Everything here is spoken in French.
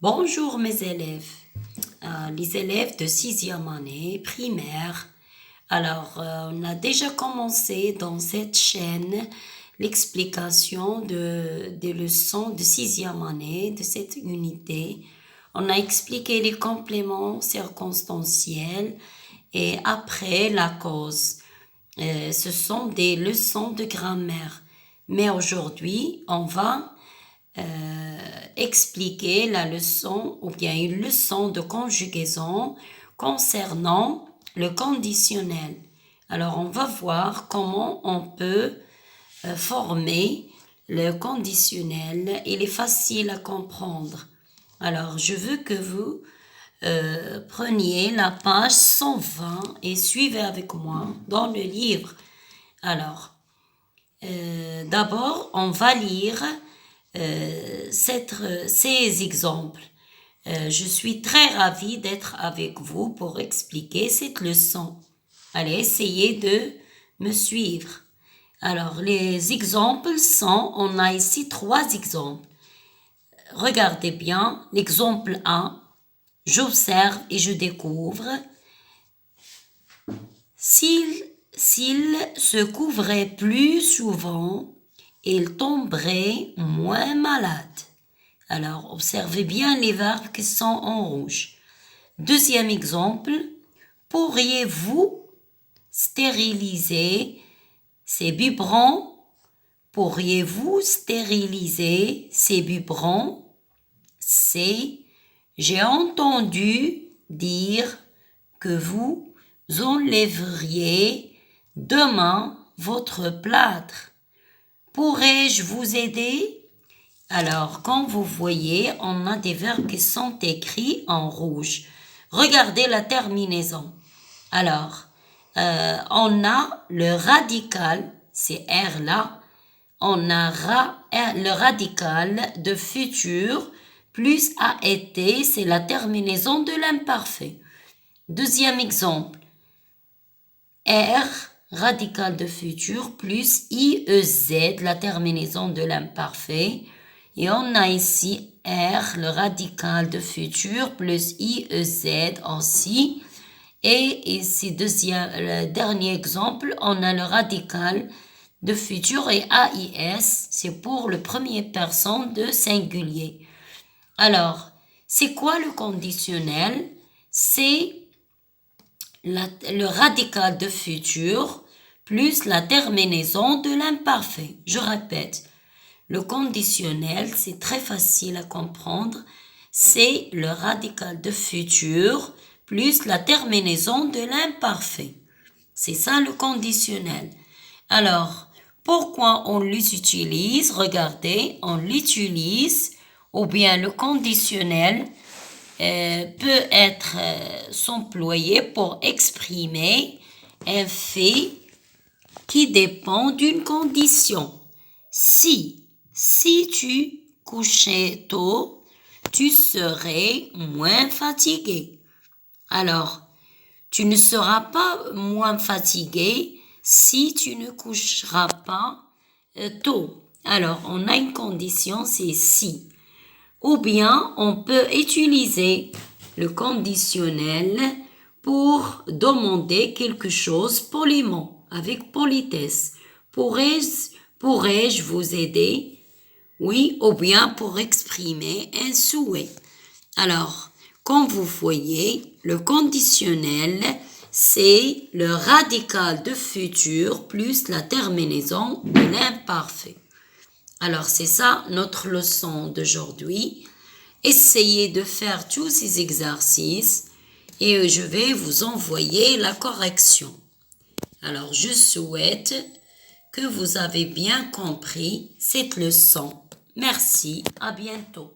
Bonjour mes élèves, les élèves de 6e année primaire. On a déjà commencé dans cette chaîne l'explication des leçons de 6e année de cette unité. On a expliqué les compléments circonstanciels et après la cause. Ce sont des leçons de grammaire. Mais aujourd'hui, on va expliquer la leçon ou bien une leçon de conjugaison concernant le conditionnel. Alors, on va voir comment on peut former le conditionnel. Il est facile à comprendre. Alors, je veux que vous preniez la page 120 et suivez avec moi dans le livre. Alors, d'abord, on va lire ces exemples. Je suis très ravie d'être avec vous pour expliquer cette leçon. Allez, essayez de me suivre. Alors, les exemples sont, on a ici 3 exemples. Regardez bien, l'exemple 1, j'observe et je découvre. S'il se couvrait plus souvent, il tomberait moins malade. Alors, observez bien les verbes qui sont en rouge. Deuxième exemple, pourriez-vous stériliser ces biberons? Pourriez-vous stériliser ces biberons? C'est, j'ai entendu dire que vous enlèveriez demain votre plâtre. Pourrais-je vous aider? Alors, comme vous voyez, on a des verbes qui sont écrits en rouge. Regardez la terminaison. Alors, on a le radical, c'est R là. On a le radical de futur plus a été, c'est la terminaison de l'imparfait. Deuxième exemple. R, radical de futur, plus IEZ, la terminaison de l'imparfait. Et on a ici R, le radical de futur, plus IEZ aussi. Et ici, le dernier exemple, on a le radical de futur et AIS, c'est pour le premier personne de singulier. Alors, c'est quoi le conditionnel? C'est le radical de futur plus la terminaison de l'imparfait. Je répète, le conditionnel, c'est très facile à comprendre. C'est le radical de futur plus la terminaison de l'imparfait. C'est ça le conditionnel. Alors, pourquoi on les utilise? Regardez, on l'utilise ou bien le conditionnel peut être s'employer pour exprimer un fait qui dépend d'une condition. Si tu couchais tôt, tu serais moins fatigué. Alors, tu ne seras pas moins fatigué si tu ne coucheras pas tôt. Alors, on a une condition, c'est si. Ou bien, on peut utiliser le conditionnel pour demander quelque chose poliment, avec politesse. Pourrais-je vous aider? Oui, ou bien pour exprimer un souhait. Alors, comme vous voyez, le conditionnel, c'est le radical de futur plus la terminaison de l'imparfait. Alors, c'est ça notre leçon d'aujourd'hui. Essayez de faire tous ces exercices et je vais vous envoyer la correction. Alors, je souhaite que vous avez bien compris cette leçon. Merci, à bientôt.